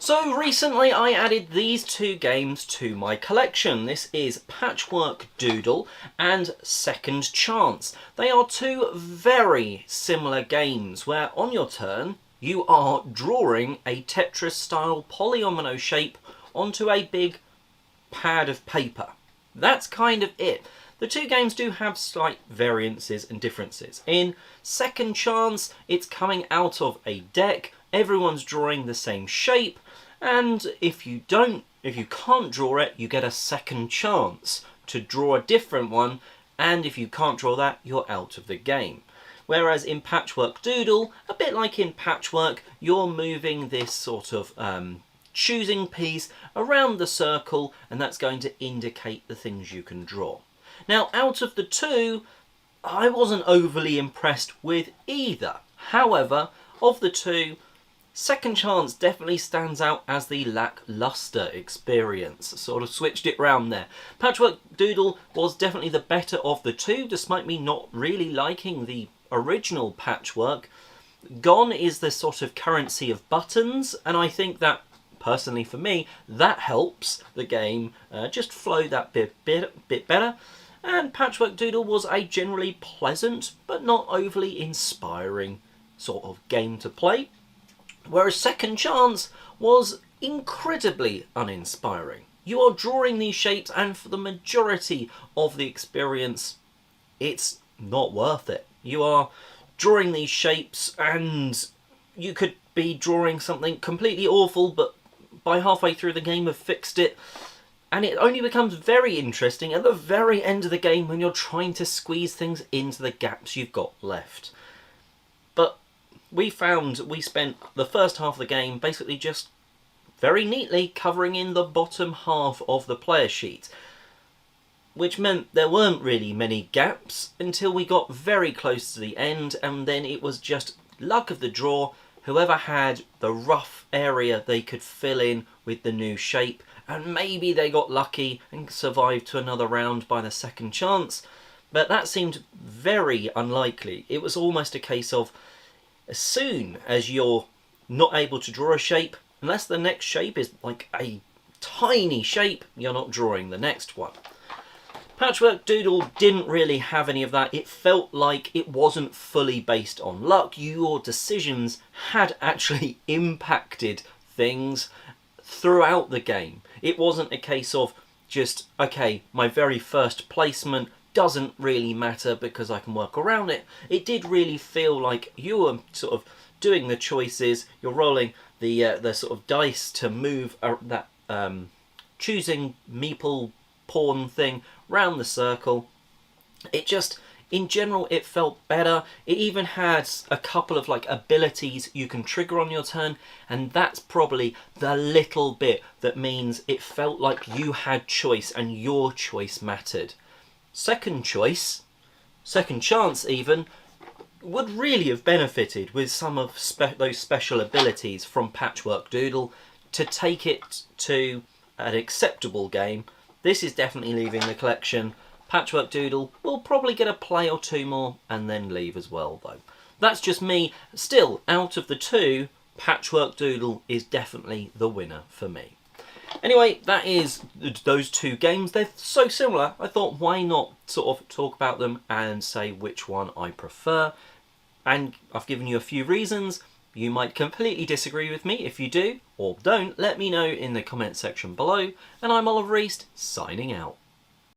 So recently I added these two games to my collection. This is Patchwork Doodle and Second Chance. They are two very similar games where on your turn you are drawing a Tetris style polyomino shape onto a big pad of paper. That's kind of it. The two games do have slight variances and differences. In Second Chance, it's coming out of a deck, everyone's drawing the same shape, and if you can't draw it, you get a second chance to draw a different one, and if you can't draw that, you're out of the game. Whereas in Patchwork Doodle, a bit like in Patchwork, you're moving this sort of choosing piece around the circle, and that's going to indicate the things you can draw. Now, out of the two, I wasn't overly impressed with either. However, of the two, Second Chance definitely stands out as the lackluster experience. Sort of switched it round there. Patchwork Doodle was definitely the better of the two, despite me not really liking the original Patchwork. Gone is the sort of currency of buttons, and I think that, personally for me, that helps the game just flow that bit better. And Patchwork Doodle was a generally pleasant, but not overly inspiring sort of game to play. Whereas Second Chance was incredibly uninspiring. You are drawing these shapes, and for the majority of the experience, it's not worth it. You are drawing these shapes, and you could be drawing something completely awful, but by halfway through the game have fixed it. And it only becomes very interesting at the very end of the game when you're trying to squeeze things into the gaps you've got left. But we spent the first half of the game basically just very neatly covering in the bottom half of the player sheet, which meant there weren't really many gaps until we got very close to the end, and then it was just luck of the draw. Whoever had the rough area they could fill in with the new shape, and maybe they got lucky and survived to another round by the second chance, but that seemed very unlikely. It was almost a case of, as soon as you're not able to draw a shape, unless the next shape is like a tiny shape, you're not drawing the next one. Patchwork Doodle didn't really have any of that. It felt like it wasn't fully based on luck. Your decisions had actually impacted things throughout the game. It wasn't a case of just, okay, my very first placement doesn't really matter because I can work around it. It did really feel like you were sort of doing the choices. You're rolling the sort of dice to move that choosing meeple pawn thing round the circle. It just, in general, it felt better. It even had a couple of like abilities you can trigger on your turn, and that's probably the little bit that means it felt like you had choice and your choice mattered. Second Chance even, would really have benefited with some of those special abilities from Patchwork Doodle to take it to an acceptable game. This is definitely leaving the collection. Patchwork Doodle will probably get a play or two more and then leave as well, though. That's just me. Still, out of the two, Patchwork Doodle is definitely the winner for me. Anyway, that is those two games. They're so similar, I thought why not sort of talk about them and say which one I prefer. And I've given you a few reasons. You might completely disagree with me. If you do, or don't, let me know in the comment section below. And I'm Oliver East, signing out.